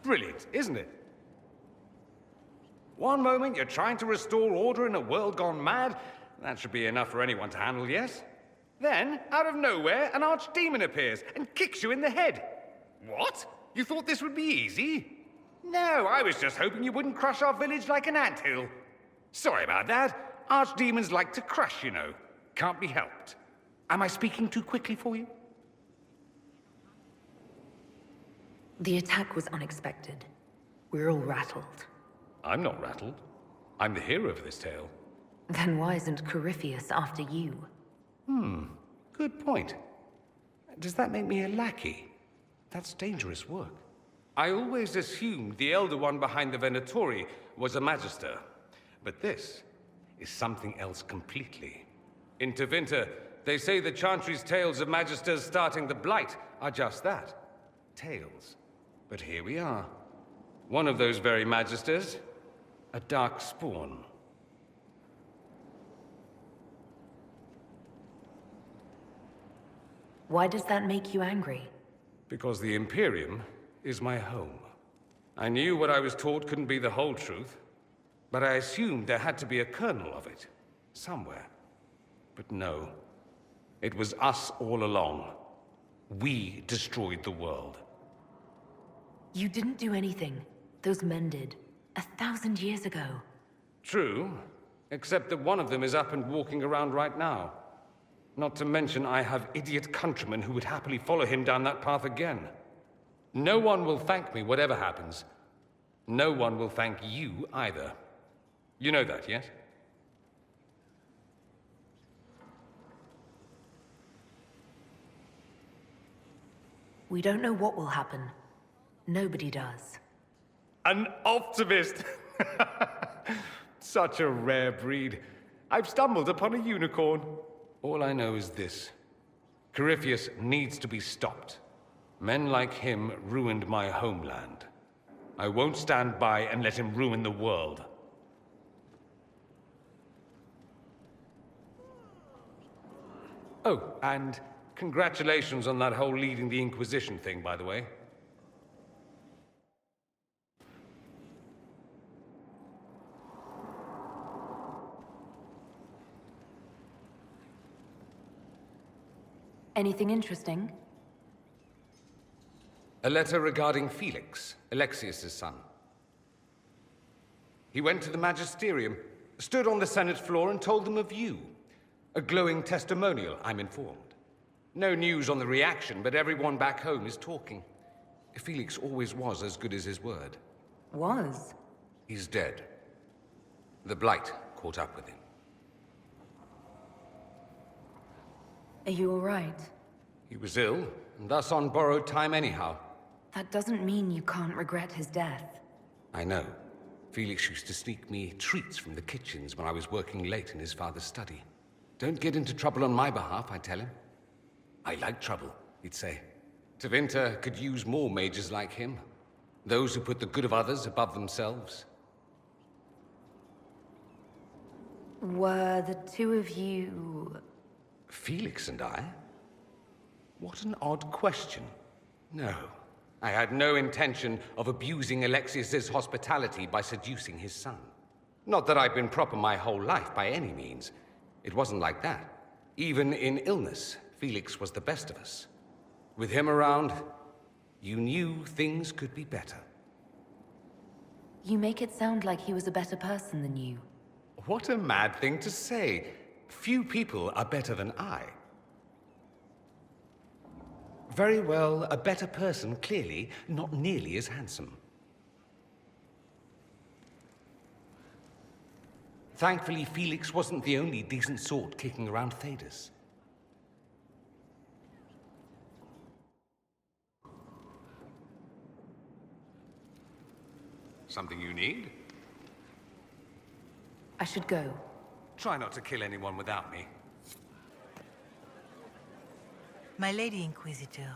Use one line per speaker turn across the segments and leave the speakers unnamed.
Brilliant, isn't it? One moment you're trying to restore order in a world gone mad. That should be enough for anyone to handle, yes? Then, out of nowhere, an archdemon appears and kicks you in the head. What? You thought this would be easy? No, I was just hoping you wouldn't crush our village like an anthill. Sorry about that. Archdemons like to crush, you know. Can't be helped. Am I speaking too quickly for you?
The attack was unexpected. We're all rattled.
I'm not rattled. I'm the hero of this tale.
Then why isn't Corypheus after you?
Good point. Does that make me a lackey? That's dangerous work. I always assumed the Elder One behind the Venatori was a Magister. But this is something else completely. In Tevinter, they say the Chantry's tales of Magisters starting the Blight are just that. Tales. But here we are. One of those very Magisters, a dark spawn.
Why does that make you angry?
Because the Imperium is my home. I knew what I was taught couldn't be the whole truth, but I assumed there had to be a kernel of it, somewhere. But no, it was us all along. We destroyed the world.
You didn't do anything. Those men did. 1,000 years ago.
True, except that one of them is up and walking around right now. Not to mention I have idiot countrymen who would happily follow him down that path again. No one will thank me, whatever happens. No one will thank you either. You know that, yes?
We don't know what will happen. Nobody does.
An optimist! Such a rare breed. I've stumbled upon a unicorn. All I know is this. Corypheus needs to be stopped. Men like him ruined my homeland. I won't stand by and let him ruin the world. Oh, and congratulations on that whole leading the Inquisition thing, by the way.
Anything interesting?
A letter regarding Felix, Alexius's son. He went to the Magisterium, stood on the Senate floor and told them of you. A glowing testimonial, I'm informed. No news on the reaction, but everyone back home is talking. Felix always was as good as his word.
Was?
He's dead. The Blight caught up with him.
Are you all right?
He was ill, and thus on borrowed time anyhow.
That doesn't mean you can't regret his death.
I know. Felix used to sneak me treats from the kitchens when I was working late in his father's study. Don't get into trouble on my behalf, I tell him. I like trouble, he'd say. Tevinter could use more mages like him. Those who put the good of others above themselves.
Were the two of you...
Felix and I? What an odd question. No, I had no intention of abusing Alexius's hospitality by seducing his son. Not that I've been proper my whole life by any means. It wasn't like that. Even in illness, Felix was the best of us. With him around, you knew things could be better.
You make it sound like he was a better person than you.
What a mad thing to say. Few people are better than I. Very well, a better person, clearly, not nearly as handsome. Thankfully, Felix wasn't the only decent sort kicking around Thedas. Something you need?
I should go.
Try not to kill anyone without me.
My Lady Inquisitor,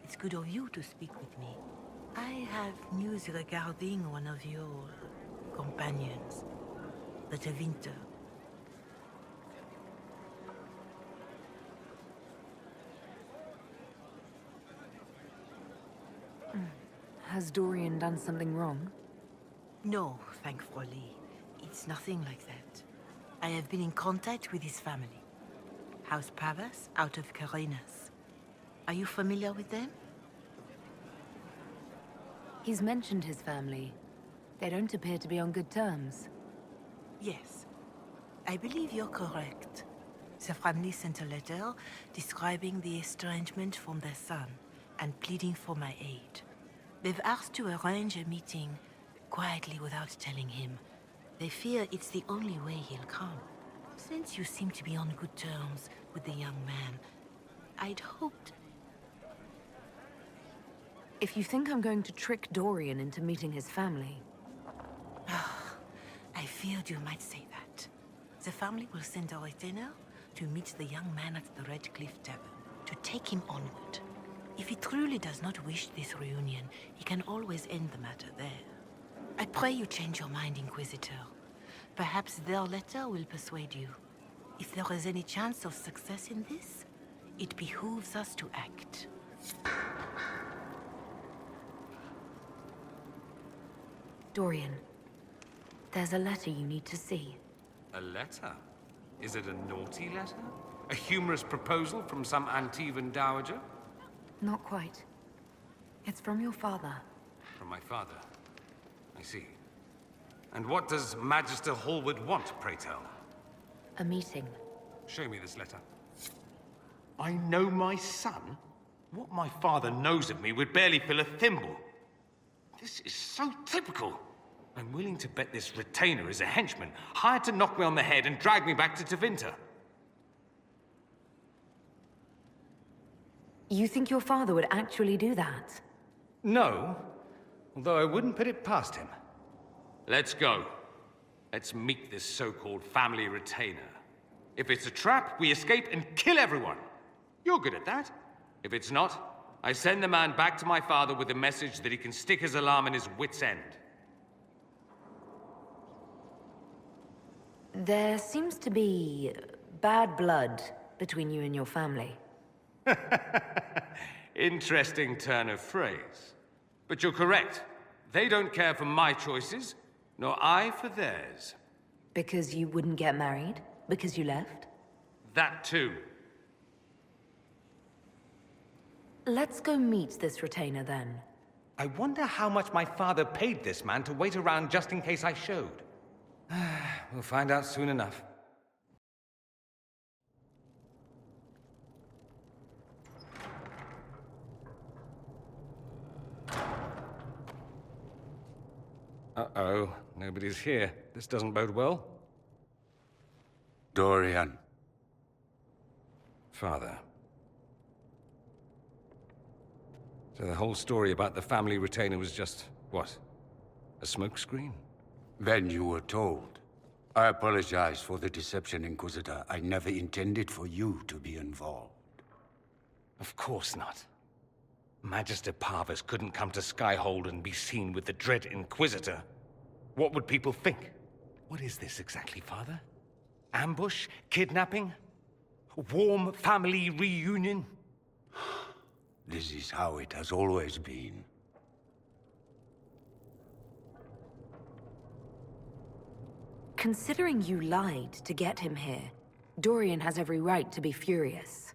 it's good of you to speak with me. I have news regarding one of your companions, the Tevinter.
Has Dorian done something wrong?
No, thankfully. It's nothing like that. I have been in contact with his family. House Pavas, out of Carenas. Are you familiar with them?
He's mentioned his family. They don't appear to be on good terms.
Yes. I believe you're correct. The family sent a letter describing the estrangement from their son and pleading for my aid. They've asked to arrange a meeting quietly without telling him. They fear it's the only way he'll come. Since you seem to be on good terms with the young man, I'd hoped...
If you think I'm going to trick Dorian into meeting his family...
I feared you might say that. The family will send a retainer to meet the young man at the Red Cliff Tavern, to take him onward. If he truly does not wish this reunion, he can always end the matter there. I pray you change your mind, Inquisitor. Perhaps their letter will persuade you. If there is any chance of success in this, it behooves us to act.
Dorian, there's a letter you need to see.
A letter? Is it a naughty letter? A humorous proposal from some Antivan dowager?
Not quite. It's from your father.
From my father. I see. And what does Magister Hallward want, pray tell?
A meeting.
Show me this letter.
I know my son? What my father knows of me would barely fill a thimble. This is so typical.
I'm willing to bet this retainer is a henchman, hired to knock me on the head and drag me back to Tevinter.
You think your father would actually do that?
No, although I wouldn't put it past him. Let's go. Let's meet this so-called family retainer. If it's a trap, we escape and kill everyone. You're good at that. If it's not, I send the man back to my father with a message that he can stick his alarm in his wit's end.
There seems to be bad blood between you and your family.
Interesting turn of phrase. But you're correct. They don't care for my choices, nor I for theirs.
Because you wouldn't get married? Because you left?
That too.
Let's go meet this retainer then.
I wonder how much my father paid this man to wait around just in case I showed. We'll find out soon enough. Uh-oh, nobody's here. This doesn't bode well.
Dorian.
Father. So the whole story about the family retainer was just, what? A smokescreen?
Then you were told. I apologize for the deception, Inquisitor. I never intended for you to be involved.
Of course not. Magister Parvus couldn't come to Skyhold and be seen with the dread Inquisitor. What would people think? What is this exactly, Father? Ambush? Kidnapping? Warm family reunion?
This is how it has always been.
Considering you lied to get him here, Dorian has every right to be furious.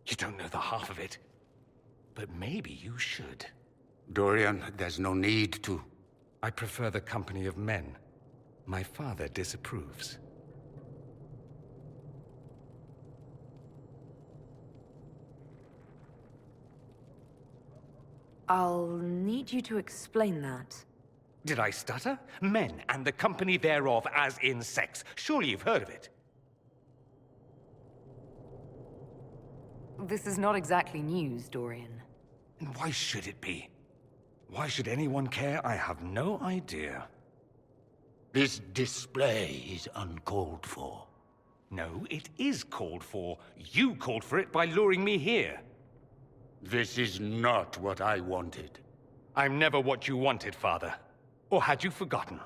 You don't know the half of it. But maybe you should.
Dorian, there's no need to.
I prefer the company of men. My father disapproves.
I'll need you to explain that.
Did I stutter? Men and the company thereof, as in sex. Surely you've heard of it.
This is not exactly news, Dorian.
And why should it be? Why should anyone care? I have no idea.
This display is uncalled for.
No, it is called for. You called for it by luring me here.
This is not what I wanted.
I'm never what you wanted, Father. Or had you forgotten?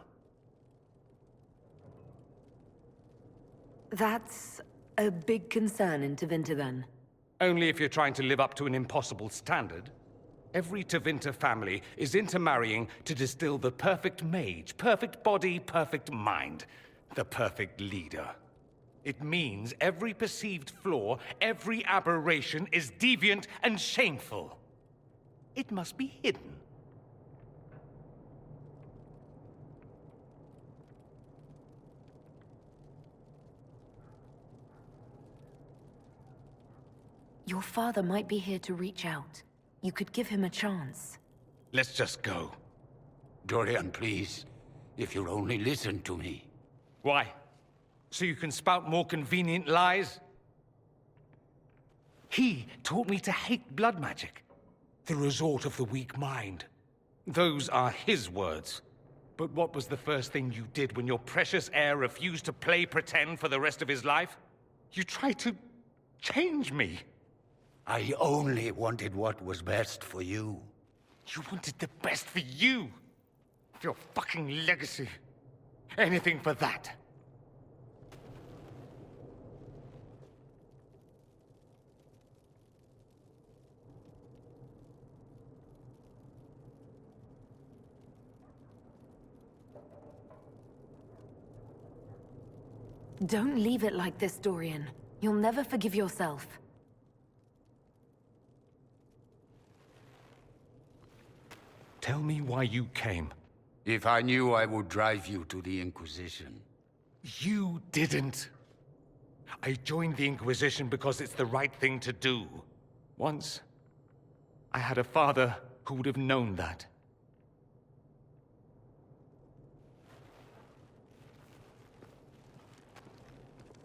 That's a big concern in Tevinter, then.
Only if you're trying to live up to an impossible standard. Every Tevinter family is intermarrying to distill the perfect mage, perfect body, perfect mind, the perfect leader. It means every perceived flaw, every aberration is deviant and shameful. It must be hidden.
Your father might be here to reach out. You could give him a chance.
Let's just go.
Dorian, please. If you'll only listen to me.
Why? So you can spout more convenient lies? He taught me to hate blood magic. The resort of the weak mind. Those are his words. But what was the first thing you did when your precious heir refused to play pretend for the rest of his life? You tried to change me.
I only wanted what was best for you.
You wanted the best for you. For your fucking legacy. Anything for that.
Don't leave it like this, Dorian. You'll never forgive yourself.
Tell me why you came.
If I knew, I would drive you to the Inquisition.
You didn't. I joined the Inquisition because it's the right thing to do. Once, I had a father who would have known that.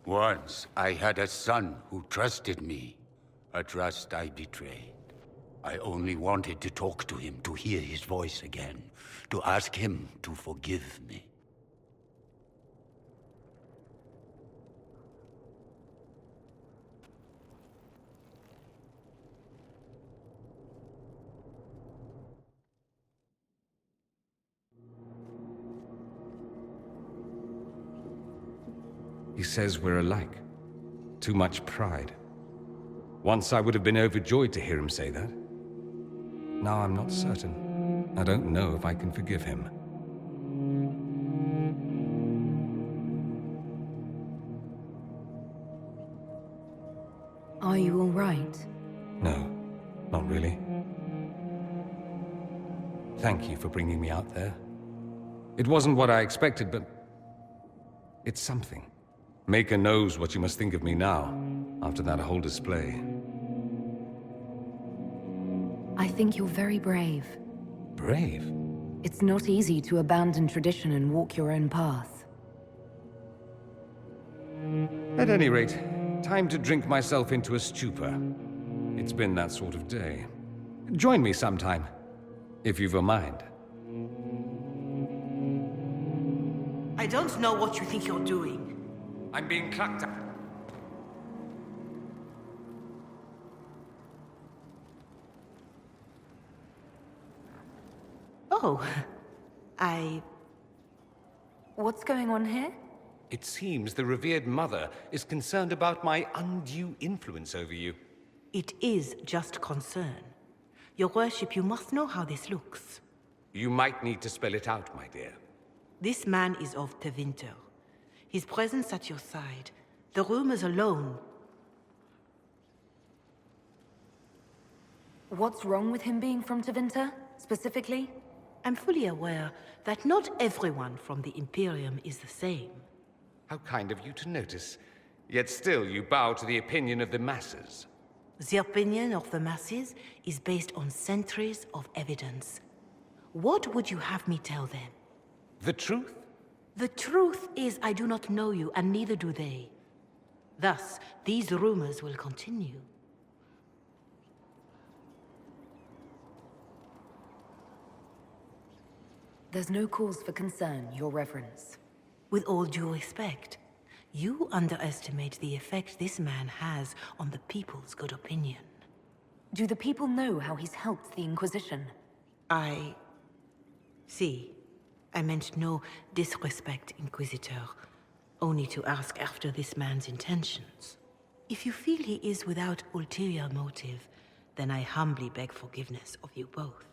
Once, I had a son who trusted me. A trust I betrayed. I only wanted to talk to him, to hear his voice again, to ask him to forgive me.
He says we're alike. Too much pride. Once I would have been overjoyed to hear him say that. Now I'm not certain. I don't know if I can forgive him.
Are you all right?
No, not really. Thank you for bringing me out there. It wasn't what I expected, but it's something. Maker knows what you must think of me now, after that whole display.
I think you're very brave.
Brave?
It's not easy to abandon tradition and walk your own path.
At any rate, time to drink myself into a stupor. It's been that sort of day. Join me sometime, if you've a mind.
I don't know what you think you're doing.
I'm being clacked up.
Oh,
What's going on here?
It seems the revered mother is concerned about my undue influence over you.
It is just concern. Your worship, you must know how this looks.
You might need to spell it out, my dear.
This man is of Tevinter. His presence at your side, the rumors alone.
What's wrong with him being from Tevinter, specifically?
I'm fully aware that not everyone from the Imperium is the same.
How kind of you to notice. Yet still you bow to the opinion of the masses.
The opinion of the masses is based on centuries of evidence. What would you have me tell them?
The truth?
The truth is I do not know you, and neither do they. Thus, these rumors will continue.
There's no cause for concern, Your Reverence.
With all due respect, you underestimate the effect this man has on the people's good opinion.
Do the people know how he's helped the Inquisition?
See, I meant no disrespect, Inquisitor. Only to ask after this man's intentions. If you feel he is without ulterior motive, then I humbly beg forgiveness of you both.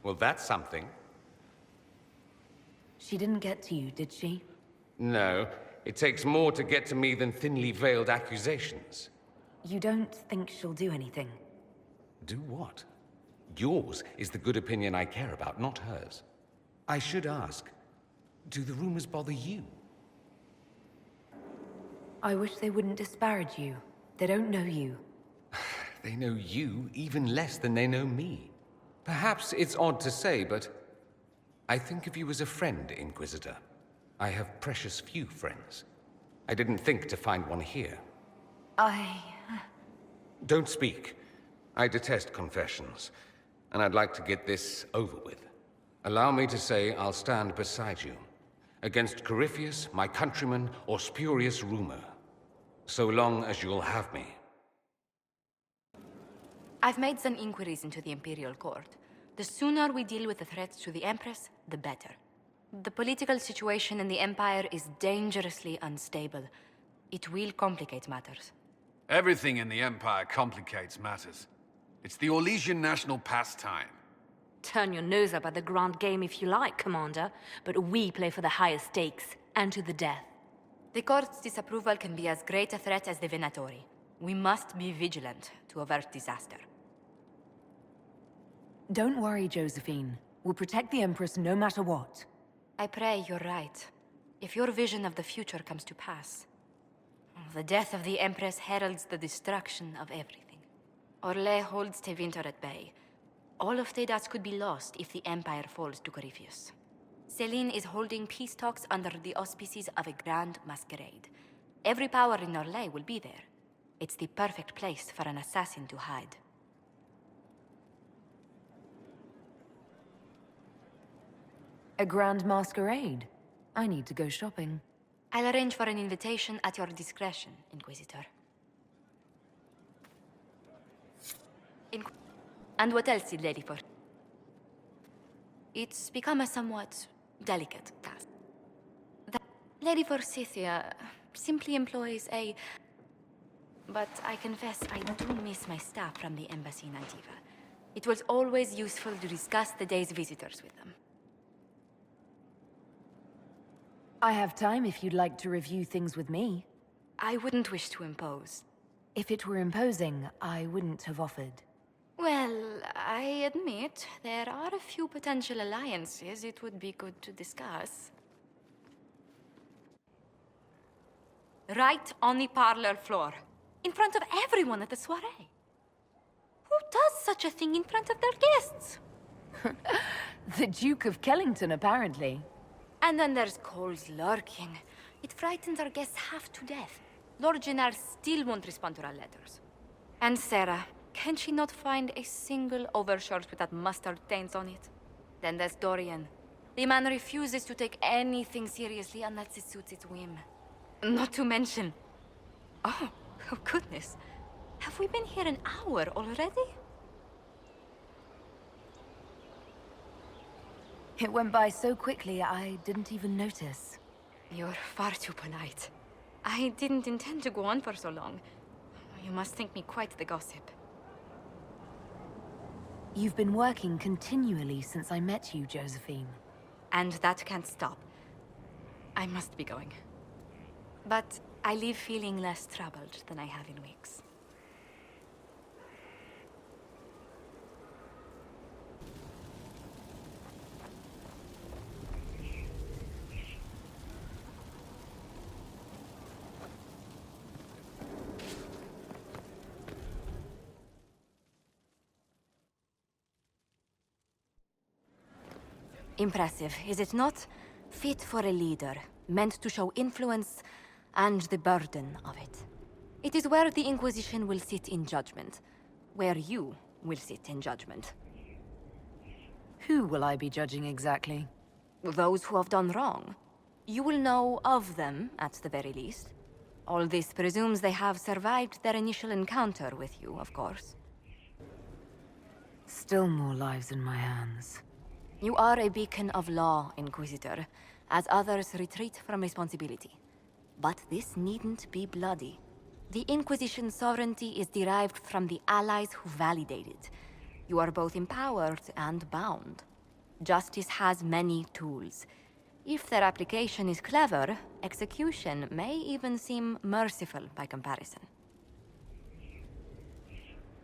Well, that's something.
She didn't get to you, did she?
No, it takes more to get to me than thinly veiled accusations.
You don't think she'll do anything?
Do what? Yours is the good opinion I care about, not hers. I should ask, do the rumors bother you?
I wish they wouldn't disparage you. They don't know you.
They know you even less than they know me. Perhaps it's odd to say, but I think of you as a friend, Inquisitor. I have precious few friends. I didn't think to find one here. Don't speak. I detest confessions, and I'd like to get this over with. Allow me to say I'll stand beside you, against Corypheus, my countrymen, or spurious rumor, so long as you'll have me.
I've made some inquiries into the Imperial Court. The sooner we deal with the threats to the Empress, the better. The political situation in the Empire is dangerously unstable. It will complicate matters.
Everything in the Empire complicates matters. It's the Orlesian national pastime.
Turn your nose up at the grand game if you like, Commander, but we play for the highest stakes, and to the death. The Court's disapproval can be as great a threat as the Venatori. We must be vigilant to avert disaster.
Don't worry, Josephine. We'll protect the Empress no matter what.
I pray you're right. If your vision of the future comes to pass, the death of the Empress heralds the destruction of everything. Orlais holds Tevinter at bay. All of Tedas could be lost if the Empire falls to Corypheus. Celine is holding peace talks under the auspices of a grand masquerade. Every power in Orlais will be there. It's the perfect place for an assassin to hide.
A grand masquerade? I need to go shopping.
I'll arrange for an invitation at your discretion, Inquisitor. And what else did Lady For? It's become a somewhat delicate task. Lady Forsythia simply employs a... But I confess I do miss my staff from the embassy in Antiva. It was always useful to discuss the day's visitors with them.
I have time if you'd like to review things with me.
I wouldn't wish to impose.
If it were imposing, I wouldn't have offered.
Well, I admit there are a few potential alliances it would be good to discuss. Right on the parlor floor, in front of everyone at the soiree. Who does such a thing in front of their guests?
The Duke of Kellington, apparently.
And then there's Cole's lurking. It frightens our guests half to death. Lord Gennard still won't respond to our letters. And Sarah, can she not find a single overshirt with that mustard stains on it? Then there's Dorian. The man refuses to take anything seriously unless it suits its whim. Not to mention... Oh goodness. Have we been here an hour already?
It went by so quickly, I didn't even notice.
You're far too polite. I didn't intend to go on for so long. You must think me quite the gossip.
You've been working continually since I met you, Josephine.
And that can't stop. I must be going. But I leave feeling less troubled than I have in weeks. Impressive, is it not? Fit for a leader, meant to show influence and the burden of it. It is where the Inquisition will sit in judgment, where you will sit in judgment.
Who will I be judging exactly?
Those who have done wrong. You will know of them, at the very least. All this presumes they have survived their initial encounter with you, of course.
Still more lives in my hands.
You are a beacon of law, Inquisitor, as others retreat from responsibility. But this needn't be bloody. The Inquisition's sovereignty is derived from the allies who validate it. You are both empowered and bound. Justice has many tools. If their application is clever, execution may even seem merciful by comparison.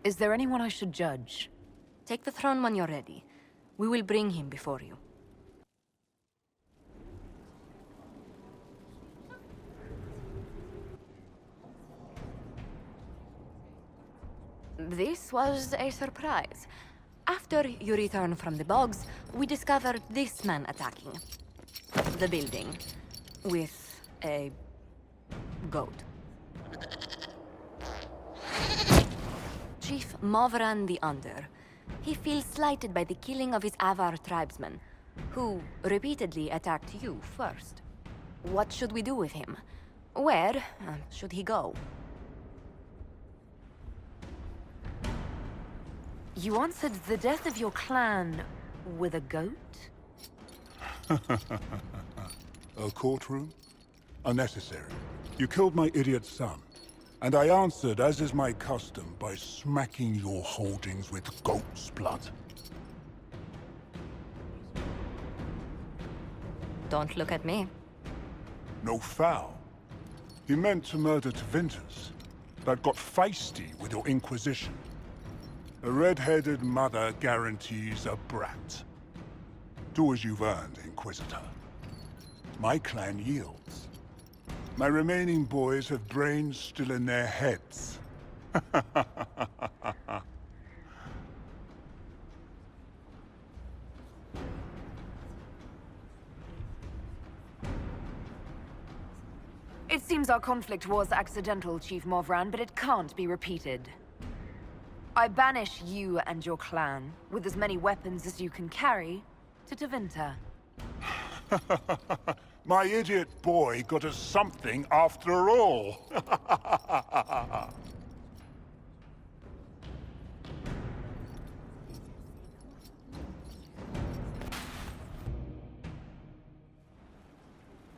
Is there anyone I should judge?
Take the throne when you're ready. We will bring him before you. This was a surprise. After you return from the bogs, we discovered this man attacking the building with a goat. Chief Movran the Under. He feels slighted by the killing of his Avar tribesmen, who repeatedly attacked you first. What should we do with him? Where should he go?
You answered the death of your clan with a goat?
A courtroom? Unnecessary. You killed my idiot son, and I answered, as is my custom, by smacking your holdings with goat's blood.
Don't look at me.
No foul. He meant to murder Tevinters, but got feisty with your Inquisition. A red-headed mother guarantees a brat. Do as you've earned, Inquisitor. My clan yields. My remaining boys have brains still in their heads.
It seems our conflict was accidental, Chief Movran, but it can't be repeated. I banish you and your clan, with as many weapons as you can carry, to Tevinter.
My idiot boy got us something after all.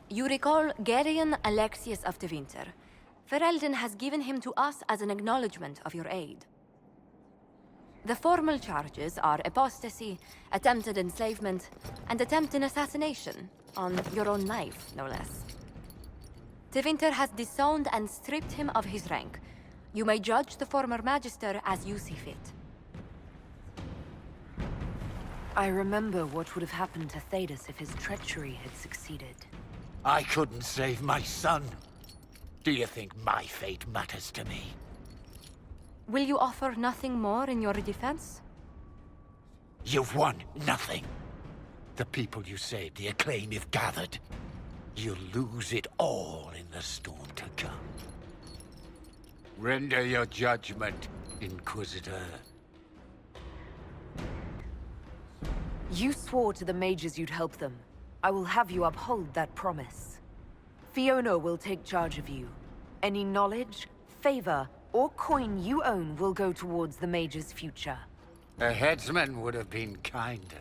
You recall Gerion Alexius of Tevinter. Ferelden has given him to us as an acknowledgement of your aid. The formal charges are apostasy, attempted enslavement, and attempted assassination, on your own life, no less. Tevinter has disowned and stripped him of his rank. You may judge the former Magister as you see fit.
I remember what would have happened to Thedas if his treachery had succeeded.
I couldn't save my son. Do you think my fate matters to me?
Will you offer nothing more in your defense?
You've won nothing. The people you saved, the acclaim you've gathered. You'll lose it all in the storm to come. Render your judgment, Inquisitor.
You swore to the mages you'd help them. I will have you uphold that promise. Fiona will take charge of you. Any knowledge, favor, or coin you own will go towards the mage's future.
A headsman would have been kinder.